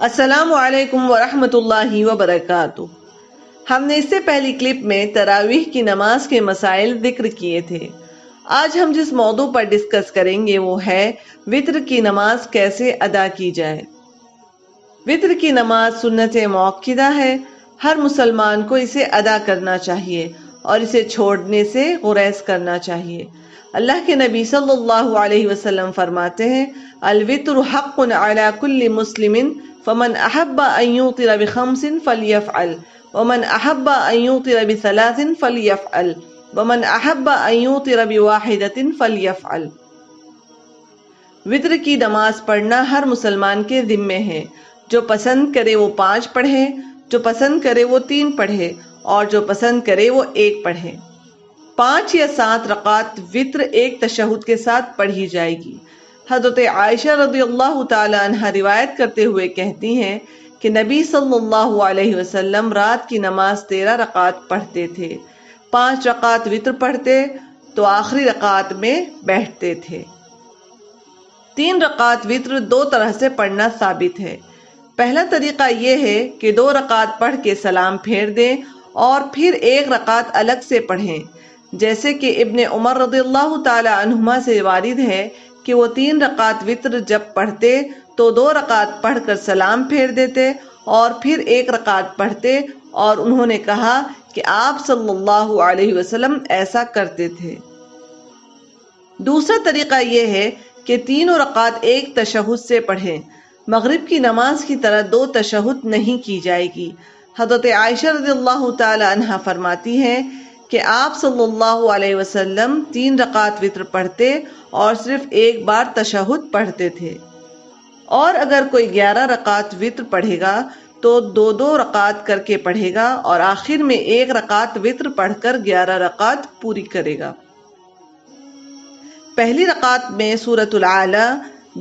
السلام علیکم ورحمۃ اللہ وبرکاتہ۔ ہم نے اس سے پہلی کلپ میں تراویح کی نماز کے مسائل ذکر کیے تھے۔ آج ہم جس موضوع پر ڈسکس کریں گے وہ ہے وتر کی نماز کیسے ادا کی جائے۔ وتر کی نماز سنت موقدہ ہے، ہر مسلمان کو اسے ادا کرنا چاہیے اور اسے چھوڑنے سے گریز کرنا چاہیے۔ اللہ کے نبی صلی اللہ علیہ وسلم فرماتے ہیں الوتر حق علی کل مسلم فمن احب ان یوتر بخمس فلیفعل ومن احب ان یوتر بثلاث فلیفعل ومن احب ان یوتر بواحدۃ فلیفعل۔ وتر کی نماز پڑھنا ہر مسلمان کے ذمے ہے۔ جو پسند کرے وہ 5 پڑھے، جو پسند کرے وہ 3 پڑھے اور جو پسند کرے وہ 1 پڑھے۔ 5 یا 7 رکعت وتر ایک تشہد کے ساتھ پڑھی جائے گی۔ حضرت عائشہ رضی اللہ تعالی عنہ روایت کرتے ہوئے کہتی ہیں کہ نبی صلی اللہ علیہ وسلم رات کی نماز 13 رکعت پڑھتے تھے، 5 رکعت وتر پڑھتے تو آخری رکعت میں بیٹھتے تھے۔ 3 رکعت وتر 2 طرح سے پڑھنا ثابت ہے۔ پہلا طریقہ یہ ہے کہ 2 رکعت پڑھ کے سلام پھیر دیں اور پھر 1 رکعت الگ سے پڑھیں، جیسے کہ ابن عمر رضی اللہ تعالی عنہما سے وارد ہے کہ وہ 3 رکعت وتر جب پڑھتے تو 2 رکعت پڑھ کر سلام پھیر دیتے اور پھر 1 رکعت پڑھتے، اور انہوں نے کہا کہ آپ صلی اللہ علیہ وسلم ایسا کرتے تھے۔ دوسرا طریقہ یہ ہے کہ 3 رکعت ایک تشہد سے پڑھیں۔ مغرب کی نماز کی طرح 2 تشہد نہیں کی جائے گی۔ حضرت عائشہ رضی اللہ تعالی عنہ فرماتی ہیں کہ آپ صلی اللہ علیہ وسلم 3 رکعت وتر پڑھتے اور صرف 1 بار تشہد پڑھتے تھے، اور اگر کوئی 11 رکعت وتر پڑھے گا تو 2 رکعت کر کے پڑھے گا اور آخر میں 1 رکعت وتر پڑھ کر 11 رکعت پوری کرے گا۔ پہلی رکعت میں سورۃ الاعلی،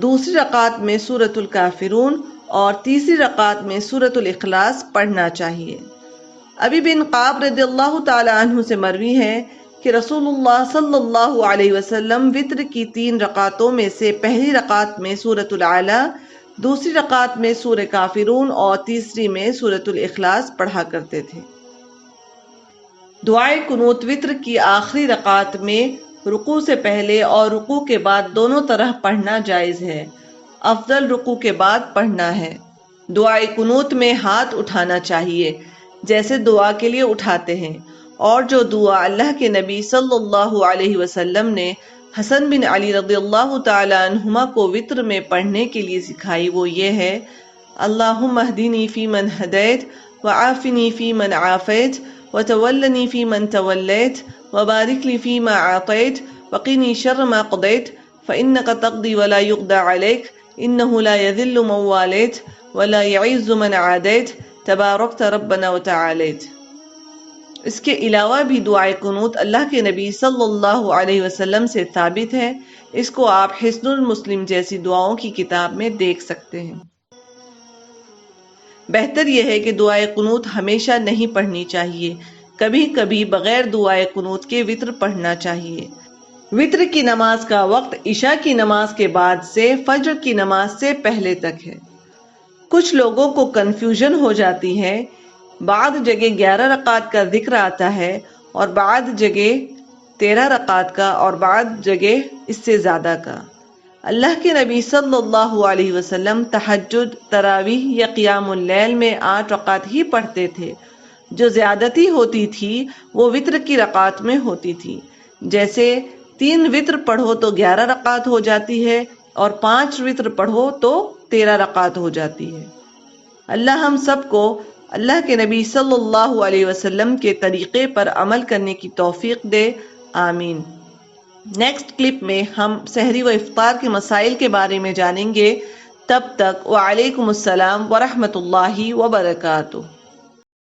دوسری رکعت میں سورۃ الکافرون اور تیسری رکعت میں سورۃ الاخلاص پڑھنا چاہیے۔ ابی بن قعب رضی اللہ تعالی عنہ سے مروی ہے کہ رسول اللہ صلی اللہ علیہ وسلم وتر کی 3 رکعتوں میں سے پہلی رکعت میں سورۃ الاعلی، دوسری رکعت میں سورۃ کافرون اور تیسری میں سورۃ الاخلاص پڑھا کرتے تھے۔ دعائے قنوت وتر کی آخری رکعت میں رکوع سے پہلے اور رکوع کے بعد دونوں طرح پڑھنا جائز ہے۔ افضل رکوع کے بعد پڑھنا ہے۔ دعائے قنوت میں ہاتھ اٹھانا چاہیے جیسے دعا کے لیے اٹھاتے ہیں، اور جو دعا اللہ کے نبی صلی اللہ علیہ وسلم نے حسن بن علی رضی اللہ تعالی عنہما کو وتر میں پڑھنے کے لیے سکھائی وہ یہ ہے اللہم اہدنی فی من ہدیت وعافنی فی من عافیت وتولنی فی من تولیت وبارک لی فی ما اعطیت وقنی شر ما قضیت فانک تقضی ولا یقضى علیک انہ لا یذل من والیت ولا یعز من عادیت تبارکت ربنا وتعالیت۔ اس کے علاوہ بھی دعائے قنوت اللہ کے نبی صلی اللہ علیہ وسلم سے ثابت ہے۔ اس کو آپ حسن المسلم جیسی دعاؤں کی کتاب میں دیکھ سکتے ہیں۔ بہتر یہ ہے کہ دعائے قنوت ہمیشہ نہیں پڑھنی چاہیے، کبھی کبھی بغیر دعائے قنوت کے وتر پڑھنا چاہیے۔ وتر کی نماز کا وقت عشاء کی نماز کے بعد سے فجر کی نماز سے پہلے تک ہے۔ کچھ لوگوں کو کنفیوژن ہو جاتی ہے، بعض جگہ 11 رکعت کا ذکر آتا ہے اور بعض جگہ 13 رکعت کا اور بعض جگہ اس سے زیادہ کا۔ اللہ کے نبی صلی اللہ علیہ وسلم تہجد، تراویح یا قیام اللیل میں 8 رکعت ہی پڑھتے تھے۔ جو زیادتی ہوتی تھی وہ وتر کی رکعت میں ہوتی تھی، جیسے 3 وتر پڑھو تو 11 رکعت ہو جاتی ہے اور 5 وتر پڑھو تو 13 رکعت ہو جاتی ہے۔ اللہ ہم سب کو اللہ کے نبی صلی اللہ علیہ وسلم کے طریقے پر عمل کرنے کی توفیق دے، آمین۔ نیکسٹ کلپ میں ہم سحری و افطار کے مسائل کے بارے میں جانیں گے۔ تب تک وعلیکم السلام ورحمۃ اللہ وبرکاتہ۔